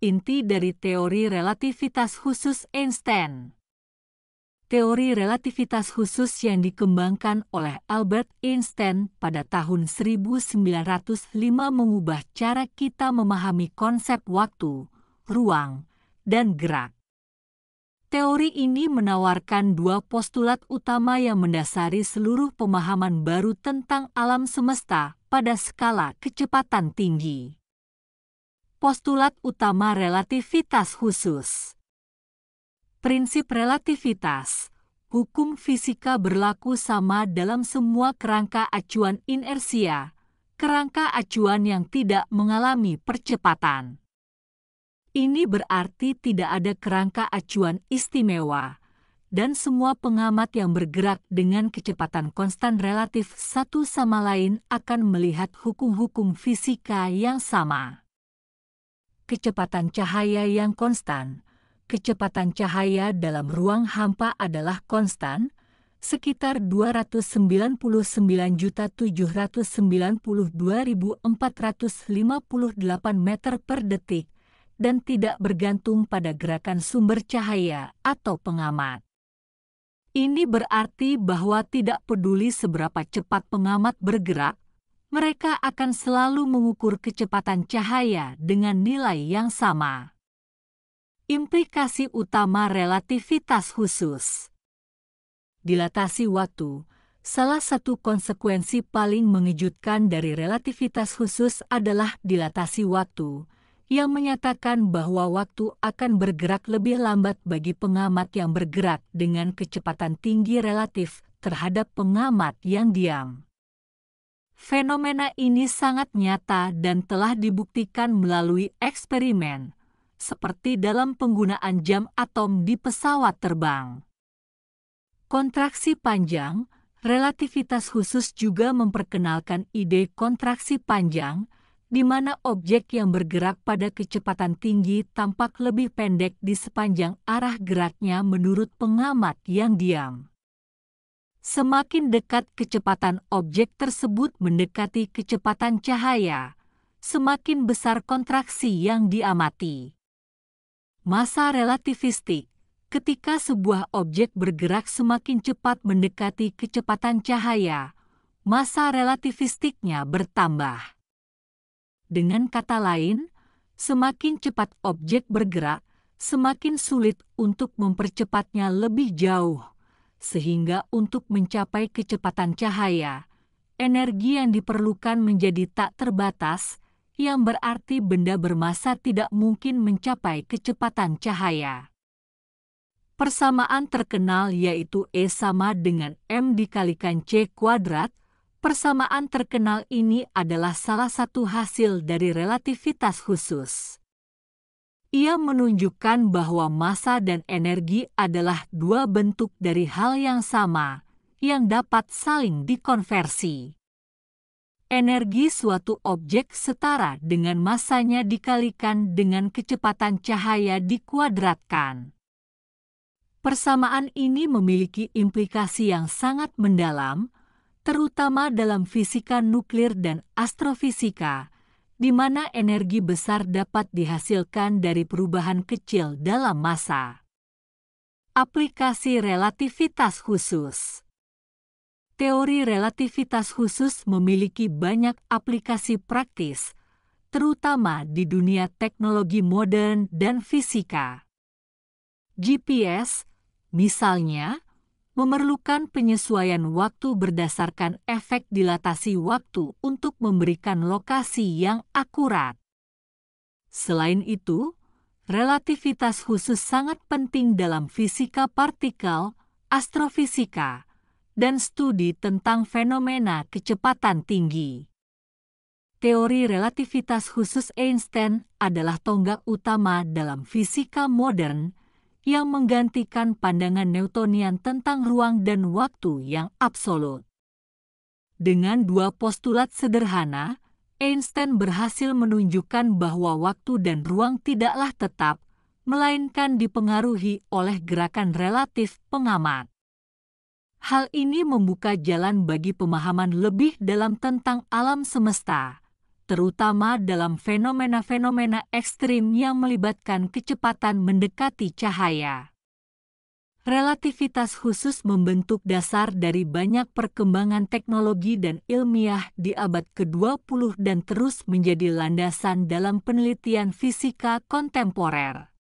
Inti dari teori relativitas khusus Einstein. Teori relativitas khusus yang dikembangkan oleh Albert Einstein pada tahun 1905 mengubah cara kita memahami konsep waktu, ruang, dan gerak. Teori ini menawarkan dua postulat utama yang mendasari seluruh pemahaman baru tentang alam semesta pada skala kecepatan tinggi. Postulat utama relativitas khusus. Prinsip relativitas, hukum fisika berlaku sama dalam semua kerangka acuan inersia, kerangka acuan yang tidak mengalami percepatan. Ini berarti tidak ada kerangka acuan istimewa, dan semua pengamat yang bergerak dengan kecepatan konstan relatif satu sama lain akan melihat hukum-hukum fisika yang sama. Kecepatan cahaya yang konstan. Kecepatan cahaya dalam ruang hampa adalah konstan, sekitar 299.792.458 meter per detik, dan tidak bergantung pada gerakan sumber cahaya atau pengamat. Ini berarti bahwa tidak peduli seberapa cepat pengamat bergerak, mereka akan selalu mengukur kecepatan cahaya dengan nilai yang sama. Implikasi utama relativitas khusus. Dilatasi waktu. Salah satu konsekuensi paling mengejutkan dari relativitas khusus adalah dilatasi waktu, yang menyatakan bahwa waktu akan bergerak lebih lambat bagi pengamat yang bergerak dengan kecepatan tinggi relatif terhadap pengamat yang diam. Fenomena ini sangat nyata dan telah dibuktikan melalui eksperimen, seperti dalam penggunaan jam atom di pesawat terbang. Kontraksi panjang, relativitas khusus juga memperkenalkan ide kontraksi panjang, di mana objek yang bergerak pada kecepatan tinggi tampak lebih pendek di sepanjang arah geraknya menurut pengamat yang diam. Semakin dekat kecepatan objek tersebut mendekati kecepatan cahaya, semakin besar kontraksi yang diamati. Massa relativistik. Ketika sebuah objek bergerak semakin cepat mendekati kecepatan cahaya, massa relativistiknya bertambah. Dengan kata lain, semakin cepat objek bergerak, semakin sulit untuk mempercepatnya lebih jauh. Sehingga untuk mencapai kecepatan cahaya, energi yang diperlukan menjadi tak terbatas, yang berarti benda bermassa tidak mungkin mencapai kecepatan cahaya. Persamaan terkenal yaitu E sama dengan M dikalikan C kuadrat. Persamaan terkenal ini adalah salah satu hasil dari relativitas khusus. Ia menunjukkan bahwa massa dan energi adalah dua bentuk dari hal yang sama, yang dapat saling dikonversi. Energi suatu objek setara dengan massanya dikalikan dengan kecepatan cahaya dikuadratkan. Persamaan ini memiliki implikasi yang sangat mendalam, terutama dalam fisika nuklir dan astrofisika, di mana energi besar dapat dihasilkan dari perubahan kecil dalam massa. Aplikasi relativitas khusus. Teori relativitas khusus memiliki banyak aplikasi praktis, terutama di dunia teknologi modern dan fisika. GPS, misalnya, memerlukan penyesuaian waktu berdasarkan efek dilatasi waktu untuk memberikan lokasi yang akurat. Selain itu, relativitas khusus sangat penting dalam fisika partikel, astrofisika, dan studi tentang fenomena kecepatan tinggi. Teori relativitas khusus Einstein adalah tonggak utama dalam fisika modern yang menggantikan pandangan Newtonian tentang ruang dan waktu yang absolut. Dengan dua postulat sederhana, Einstein berhasil menunjukkan bahwa waktu dan ruang tidaklah tetap, melainkan dipengaruhi oleh gerakan relatif pengamat. Hal ini membuka jalan bagi pemahaman lebih dalam tentang alam semesta, terutama dalam fenomena-fenomena ekstrim yang melibatkan kecepatan mendekati cahaya. Relativitas khusus membentuk dasar dari banyak perkembangan teknologi dan ilmiah di abad ke-20 dan terus menjadi landasan dalam penelitian fisika kontemporer.